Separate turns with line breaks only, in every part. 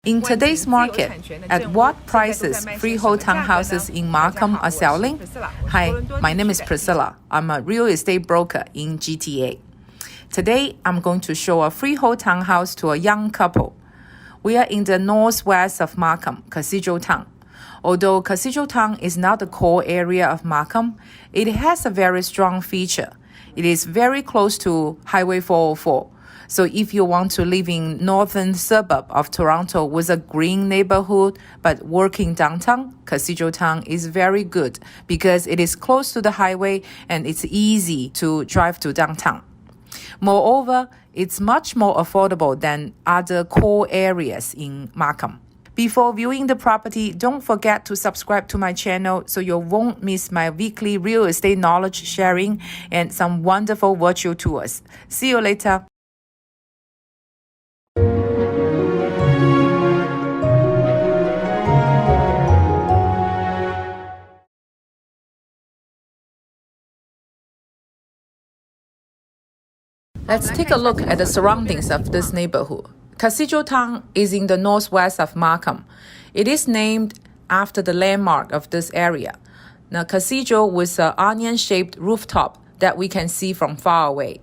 In today's market, at what prices freehold townhouses in Markham are selling? Hi, my name is Priscilla. I'm a real estate broker in GTA. Today, I'm going to show a freehold townhouse to a young couple. We are in the northwest of Markham, Cathedraltown. Although Cathedraltown is not the core area of Markham, it has a very strong feature. It is very close to Highway 404. So if you want to live in northern suburb of Toronto with a green neighborhood but working downtown, Cathedraltown is very good because it is close to the highway and it's easy to drive to downtown. Moreover, it's much more affordable than other core areas in Markham. Before viewing the property, don't forget to subscribe to my channel so you won't miss my weekly real estate knowledge sharing and some wonderful virtual tours. See you later. Let's take a look at the surroundings of this neighborhood. Cathedraltown is in the northwest of Markham. It is named after the landmark of this area, the cathedral with an onion-shaped rooftop that we can see from far away.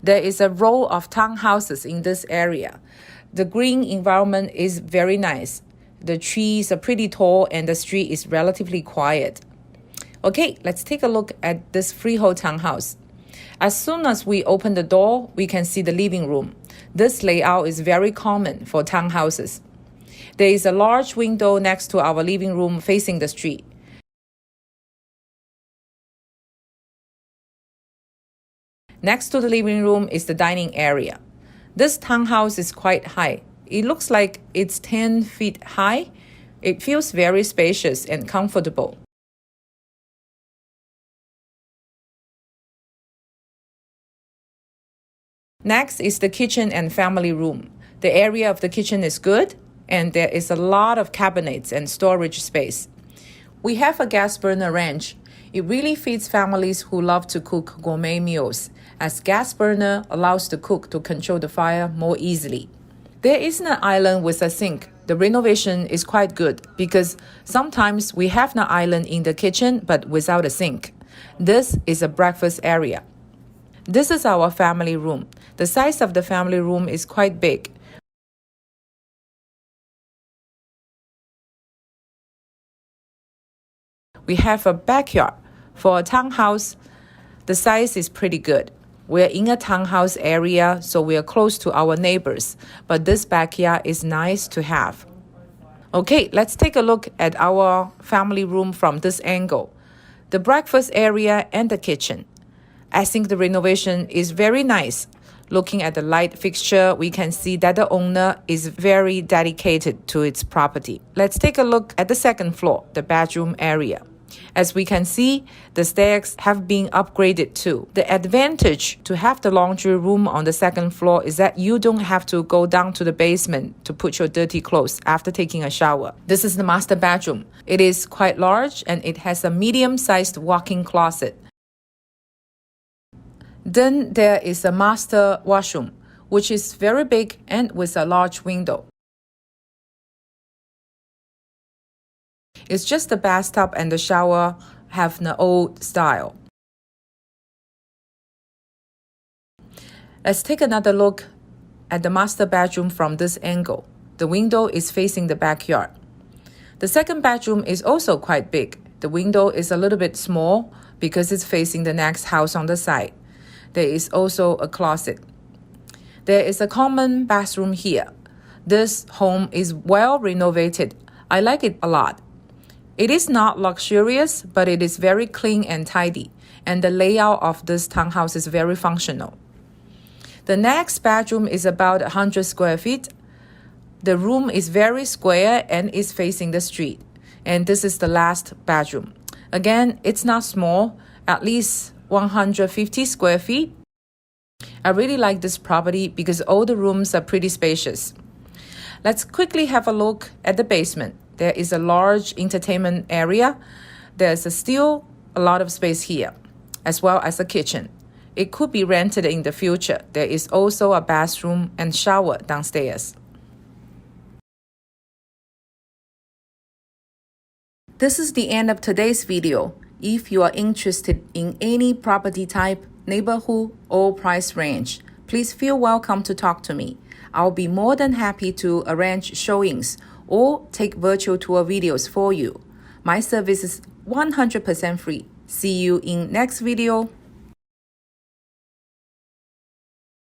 There is a row of townhouses in this area. The green environment is very nice. The trees are pretty tall and the street is relatively quiet. Okay, let's take a look at this freehold townhouse. As soon as we open the door, we can see the living room. This layout is very common for townhouses. There is a large window next to our living room facing the street. Next to the living room is the dining area. This townhouse is quite high. It looks like it's 10 feet high. It feels very spacious and comfortable. Next is the kitchen and family room. The area of the kitchen is good, and there is a lot of cabinets and storage space. We have a gas burner range. It really fits families who love to cook gourmet meals, as gas burner allows the cook to control the fire more easily. There isn't an island with a sink. The renovation is quite good because sometimes we have an island in the kitchen but without a sink. This is a breakfast area. This is our family room. The size of the family room is quite big. We have a backyard. For a townhouse, the size is pretty good. We're in a townhouse area, so we are close to our neighbors, but this backyard is nice to have. Okay, let's take a look at our family room from this angle. The breakfast area and the kitchen. I think the renovation is very nice. Looking at the light fixture, we can see that the owner is very dedicated to its property. Let's take a look at the second floor, the bedroom area. As we can see, the stairs have been upgraded too. The advantage to have the laundry room on the second floor is that you don't have to go down to the basement to put your dirty clothes after taking a shower. This is the master bedroom. It is quite large and it has a medium-sized walk-in closet. Then there is a master washroom, which is very big and with a large window. It's just the bathtub and the shower have an old style. Let's take another look at the master bedroom from this angle. The window is facing the backyard. The second bedroom is also quite big. The window is a little bit small because it's facing the next house on the side. There is also a closet. There is a common bathroom here. This home is well renovated. I like it a lot. It is not luxurious, but it is very clean and tidy, and the layout of this townhouse is very functional. The next bedroom is about 100 square feet. The room is very square and is facing the street, and this is the last bedroom. Again, it's not small, at least 150 square feet. I really like this property because all the rooms are pretty spacious. Let's quickly have a look at the basement. There is a large entertainment area. There's still a lot of space here, as well as a kitchen. It could be rented in the future. There is also a bathroom and shower downstairs. This is the end of today's video. If you are interested in any property type, neighborhood, or price range, please feel welcome to talk to me. I'll be more than happy to arrange showings or take virtual tour videos for you. My service is 100% free. See you in next video.